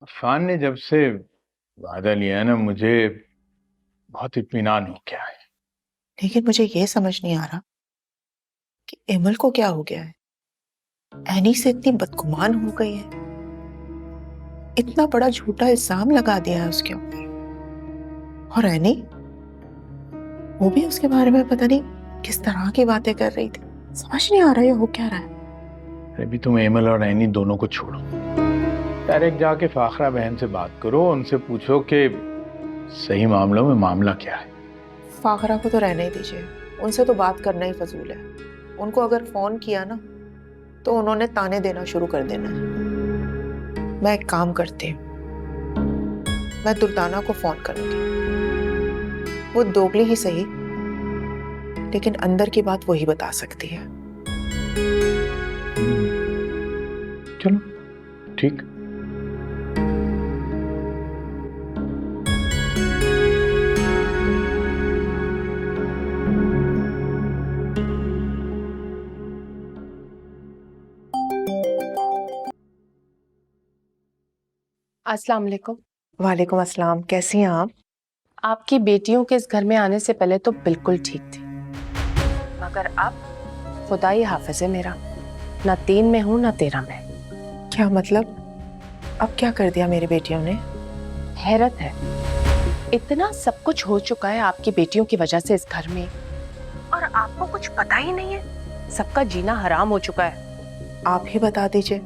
अफान ने जब से वादा लिया है ना, मुझे बहुत इत्मीनान हो गया है। लेकिन मुझे ये समझ नहीं आ रहा कि एमल को क्या हो गया है। एनी से इतनी बदगुमान हो गई है, इतना बड़ा झूठा इल्जाम लगा दिया है उसके ऊपर। और एनी, वो भी उसके बारे में पता नहीं किस तरह की बातें कर रही थी। समझ नहीं आ रहा है हो क्या रहा है। अभी तुम एमल और एनी दोनों को छोड़ो, डायरेक्ट जाके फाखरा बहन से बात करो, उनसे पूछो कि सही मामलों में मामला क्या है। फाखरा को तो रहने ही दीजिए, उनसे तो बात करना ही फजूल है। उनको अगर फोन किया ना तो उन्होंने ताने देना शुरू कर देना है। मैं एक काम करती हूँ, मैं दुर्दाना को फोन करूंगी। वो दोगली ही सही, लेकिन अंदर की बात वही बता सकती है। चलो ठीक। अस्सलाम वालेकुम। वालेकुम अस्सलाम, कैसी हैं आप? आपकी बेटियों के इस घर में आने से पहले तो बिल्कुल ठीक थी, मगर अब खुदा ही हाफिज है मेरा, ना 3 में हूँ ना 13 में। क्या मतलब? अब क्या कर दिया मेरी बेटियों ने? हैरत है, इतना सब कुछ हो चुका है आपकी बेटियों की वजह से इस घर में, और आपको कुछ पता ही नहीं है। सबका जीना हराम हो चुका है। आप ही बता दीजिए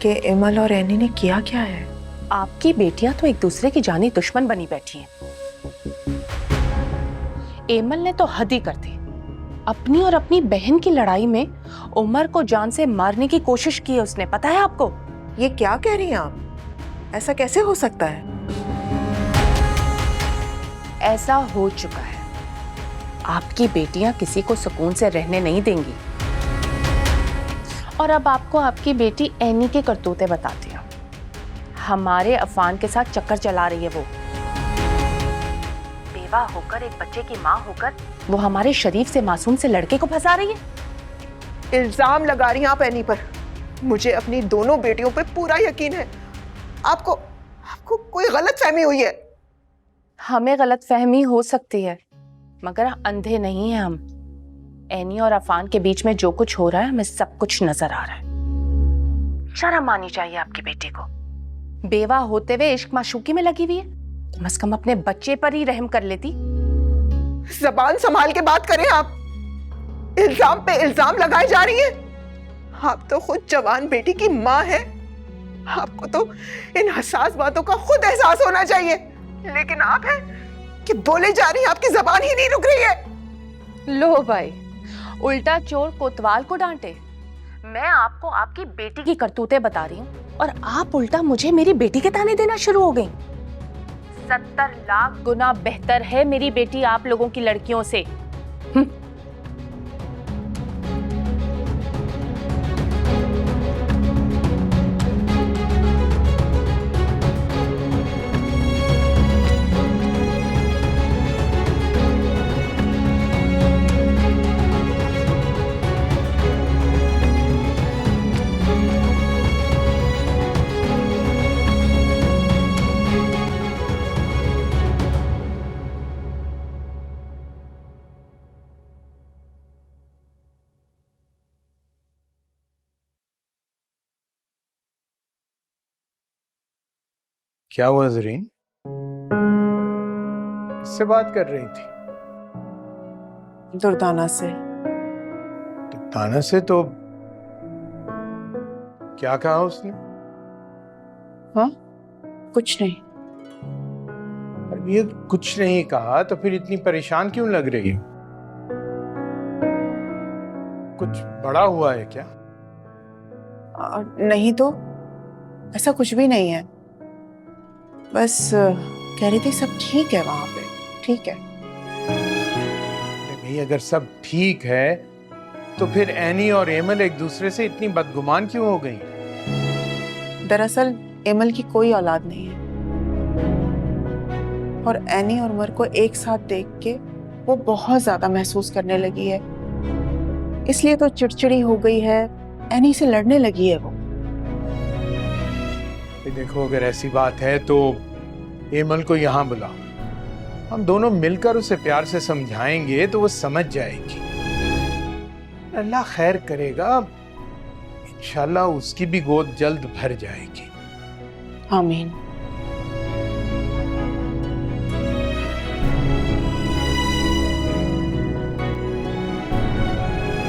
कि एमल और एनी ने किया क्या है। आपकी बेटियां तो एक दूसरे की जानी दुश्मन बनी बैठी हैं। एमल ने तो हद ही कर दी, अपनी और अपनी बहन की लड़ाई में उमर को जान से मारने की कोशिश की है उसने, पता है आपको? ये क्या कह रही हैं आप? ऐसा कैसे हो सकता है? ऐसा हो चुका है। आपकी बेटियां किसी को सुकून से रहने नहीं देंगी। और अब आपको आपकी बेटी एनी के करतूते बताती हूँ। हमारे अफान के साथ चक्कर चला रही है वो। बेवा होकर, एक बच्चे की माँ होकर वो हमारे शरीफ से मासूम से लड़के को फंसा रही है। इल्जाम लगा रही हैं आप एनी पर। मुझे अपनी दोनों बेटियों पे पूरा यकीन है। आपको आपको कोई गलत फहमी हुई है। हमें गलत फहमी हो सकती है, मगर अंधे नहीं हैं हम। एनी और अफान के बीच में जो कुछ हो रहा है हमें सब कुछ नजर आ रहा है। शर्म आनी चाहिए आपकी बेटी को। बेवा होते हुए इश्क माशूकी में लगी हुई है, कम से कम अपने बच्चे पर ही रहम कर लेती। जबान संभाल के बात करें आप। इल्जाम पे इल्जाम लगाए जा रही हैं। आप तो खुद जवान बेटी की माँ है। आपको तो इन हसास बातों का खुद एहसास होना चाहिए, लेकिन आप हैं कि बोले जा रही हैं, आपकी जबान ही नहीं रुक रही है। लो भाई, उल्टा चोर कोतवाल को डांटे। मैं आपको आपकी बेटी की करतूतें बता रही हूँ और आप उल्टा मुझे मेरी बेटी के ताने देना शुरू हो गई। 70 लाख गुना बेहतर है मेरी बेटी आप लोगों की लड़कियों से। क्या हुआ जरीन, किससे बात कर रही थी? दुर्दाना से। तो ताना से तो क्या कहा उसने? हाँ, कुछ नहीं। अब ये कुछ नहीं कहा तो फिर इतनी परेशान क्यों लग रही है? कुछ बड़ा हुआ है क्या? नहीं तो, ऐसा कुछ भी नहीं है। बस कह रही थी सब ठीक है वहां पे। ठीक है। अरे भाई, अगर सब ठीक है तो फिर एनी और एमल एक दूसरे से इतनी बदगुमान क्यों हो गई? दरअसल एमल की कोई औलाद नहीं है, और एनी और उमर को एक साथ देख के वो बहुत ज्यादा महसूस करने लगी है, इसलिए तो चिड़चिड़ी हो गई है, एनी से लड़ने लगी है वो। कि देखो अगर ऐसी बात है तो एमल को यहाँ बुलाओ, हम दोनों मिलकर उसे प्यार से समझाएंगे तो वो समझ जाएगी। अल्लाह खैर करेगा, इंशाल्लाह उसकी भी गोद जल्द भर जाएगी। आमीन।